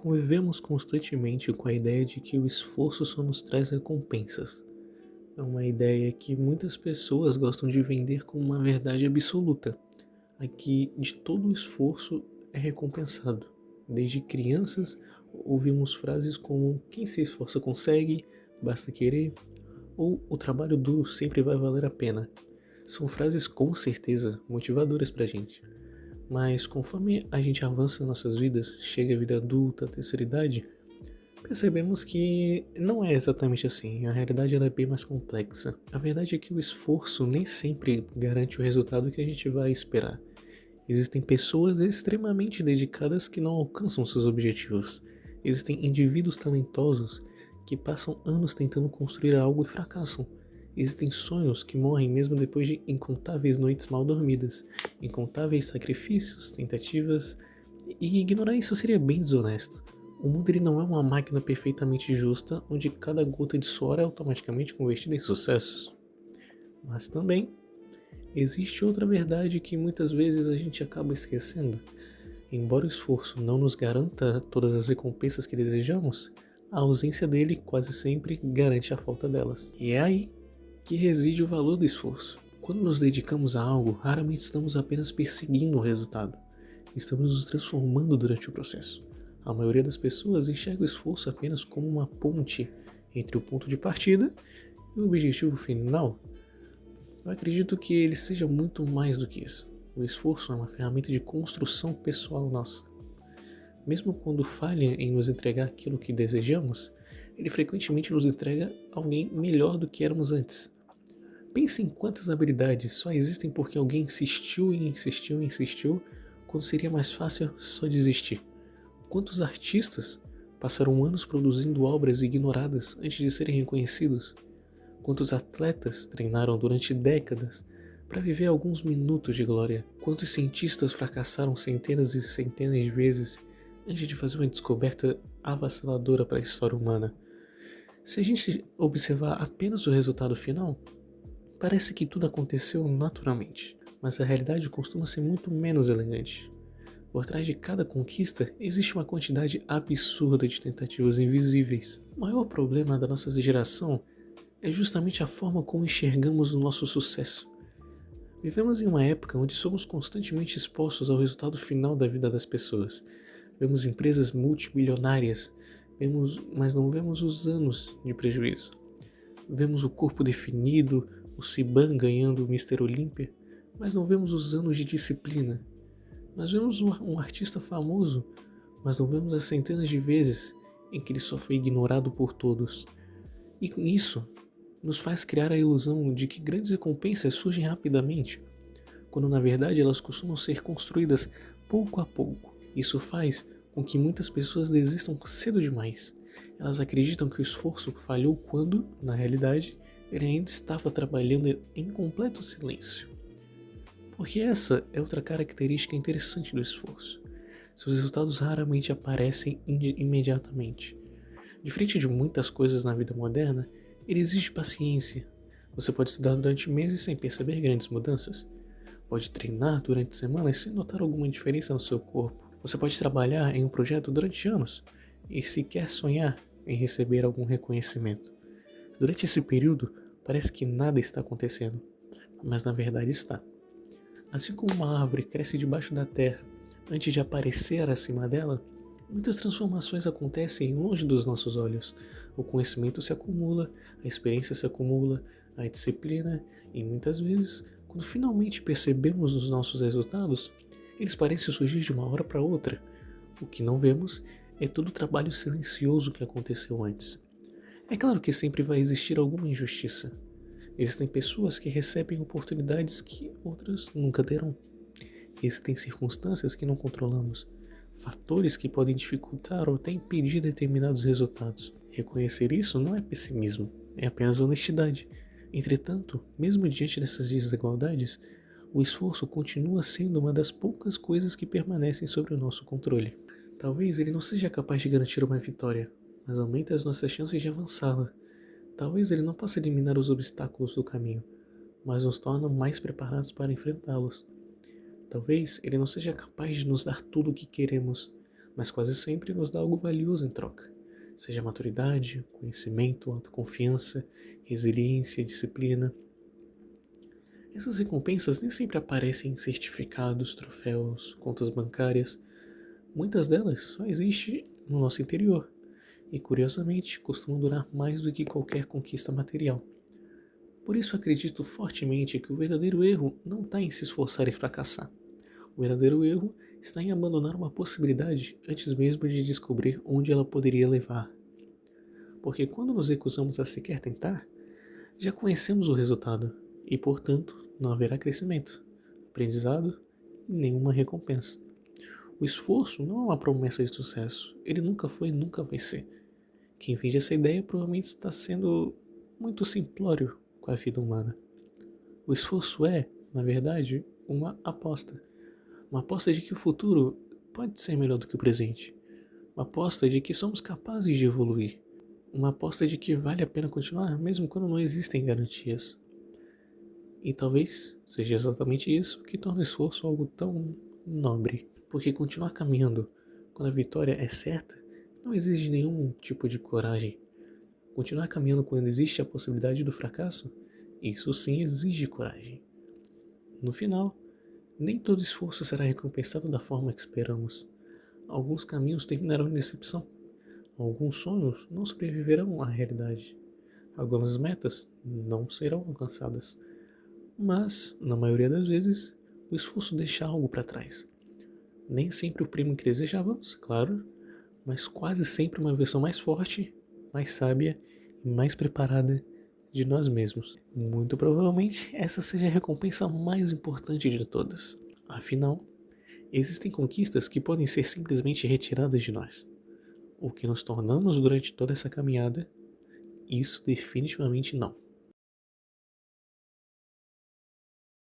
Convivemos constantemente com a ideia de que o esforço só nos traz recompensas. É uma ideia que muitas pessoas gostam de vender como uma verdade absoluta, a que de todo o esforço é recompensado. Desde crianças, ouvimos frases como quem se esforça consegue, basta querer, ou o trabalho duro sempre vai valer a pena. São frases com certeza motivadoras pra gente. Mas conforme a gente avança em nossas vidas, chega a vida adulta, a terceira idade, percebemos que não é exatamente assim. A realidade ela é bem mais complexa. A verdade é que o esforço nem sempre garante o resultado que a gente vai esperar. Existem pessoas extremamente dedicadas que não alcançam seus objetivos. Existem indivíduos talentosos que passam anos tentando construir algo e fracassam. Existem sonhos que morrem mesmo depois de incontáveis noites mal dormidas, incontáveis sacrifícios, tentativas, e ignorar isso seria bem desonesto. O mundo ele não é uma máquina perfeitamente justa onde cada gota de suor é automaticamente convertida em sucesso. Mas também existe outra verdade que muitas vezes a gente acaba esquecendo. Embora o esforço não nos garanta todas as recompensas que desejamos, a ausência dele quase sempre garante a falta delas. E é aí que reside o valor do esforço. Quando nos dedicamos a algo, raramente estamos apenas perseguindo o resultado. Estamos nos transformando durante o processo. A maioria das pessoas enxerga o esforço apenas como uma ponte entre o ponto de partida e o objetivo final. Eu acredito que ele seja muito mais do que isso. O esforço é uma ferramenta de construção pessoal nossa. Mesmo quando falha em nos entregar aquilo que desejamos, ele frequentemente nos entrega alguém melhor do que éramos antes. Pense em quantas habilidades só existem porque alguém insistiu e insistiu e insistiu quando seria mais fácil só desistir. Quantos artistas passaram anos produzindo obras ignoradas antes de serem reconhecidos? Quantos atletas treinaram durante décadas para viver alguns minutos de glória? Quantos cientistas fracassaram centenas e centenas de vezes antes de fazer uma descoberta avassaladora para a história humana? Se a gente observar apenas o resultado final, parece que tudo aconteceu naturalmente, mas a realidade costuma ser muito menos elegante. Por trás de cada conquista existe uma quantidade absurda de tentativas invisíveis. O maior problema da nossa geração é justamente a forma como enxergamos o nosso sucesso. Vivemos em uma época onde somos constantemente expostos ao resultado final da vida das pessoas. Vemos empresas multibilionárias, mas não vemos os anos de prejuízo. Vemos o corpo definido, o Siban ganhando o Mister Olímpia, mas não vemos os anos de disciplina. Nós vemos um artista famoso, mas não vemos as centenas de vezes em que ele só foi ignorado por todos. E com isso, nos faz criar a ilusão de que grandes recompensas surgem rapidamente, quando na verdade elas costumam ser construídas pouco a pouco. Isso faz com que muitas pessoas desistam cedo demais. Elas acreditam que o esforço falhou quando, na realidade, ele ainda estava trabalhando em completo silêncio. Porque essa é outra característica interessante do esforço. Seus resultados raramente aparecem imediatamente. Diferente de muitas coisas na vida moderna, ele exige paciência. Você pode estudar durante meses sem perceber grandes mudanças. Pode treinar durante semanas sem notar alguma diferença no seu corpo. Você pode trabalhar em um projeto durante anos e sequer sonhar em receber algum reconhecimento. Durante esse período, parece que nada está acontecendo, mas na verdade está. Assim como uma árvore cresce debaixo da terra antes de aparecer acima dela, muitas transformações acontecem longe dos nossos olhos. O conhecimento se acumula, a experiência se acumula, a disciplina e muitas vezes, quando finalmente percebemos os nossos resultados, eles parecem surgir de uma hora para outra. O que não vemos é todo o trabalho silencioso que aconteceu antes. É claro que sempre vai existir alguma injustiça. Existem pessoas que recebem oportunidades que outras nunca terão. Existem circunstâncias que não controlamos, fatores que podem dificultar ou até impedir determinados resultados. Reconhecer isso não é pessimismo, é apenas honestidade. Entretanto, mesmo diante dessas desigualdades, o esforço continua sendo uma das poucas coisas que permanecem sob o nosso controle. Talvez ele não seja capaz de garantir uma vitória, mas aumenta as nossas chances de avançá-la. Talvez ele não possa eliminar os obstáculos do caminho, mas nos torna mais preparados para enfrentá-los. Talvez ele não seja capaz de nos dar tudo o que queremos, mas quase sempre nos dá algo valioso em troca, seja maturidade, conhecimento, autoconfiança, resiliência, disciplina. Essas recompensas nem sempre aparecem em certificados, troféus, contas bancárias. Muitas delas só existem no nosso interior e, curiosamente, costumam durar mais do que qualquer conquista material. Por isso acredito fortemente que o verdadeiro erro não está em se esforçar e fracassar. O verdadeiro erro está em abandonar uma possibilidade antes mesmo de descobrir onde ela poderia levar. Porque quando nos recusamos a sequer tentar, já conhecemos o resultado e, portanto, não haverá crescimento, aprendizado e nenhuma recompensa. O esforço não é uma promessa de sucesso, ele nunca foi e nunca vai ser. Quem vende essa ideia provavelmente está sendo muito simplório com a vida humana. O esforço é, na verdade, uma aposta. Uma aposta de que o futuro pode ser melhor do que o presente. Uma aposta de que somos capazes de evoluir. Uma aposta de que vale a pena continuar mesmo quando não existem garantias. E talvez seja exatamente isso que torna o esforço algo tão nobre. Porque continuar caminhando quando a vitória é certa não exige nenhum tipo de coragem. Continuar caminhando quando existe a possibilidade do fracasso, isso sim exige coragem. No final, nem todo esforço será recompensado da forma que esperamos. Alguns caminhos terminarão em decepção. Alguns sonhos não sobreviverão à realidade. Algumas metas não serão alcançadas. Mas, na maioria das vezes, o esforço deixa algo para trás. Nem sempre o prêmio que desejávamos, claro, mas quase sempre uma versão mais forte, mais sábia e mais preparada de nós mesmos. Muito provavelmente essa seja a recompensa mais importante de todas. Afinal, existem conquistas que podem ser simplesmente retiradas de nós. O que nos tornamos durante toda essa caminhada, isso definitivamente não.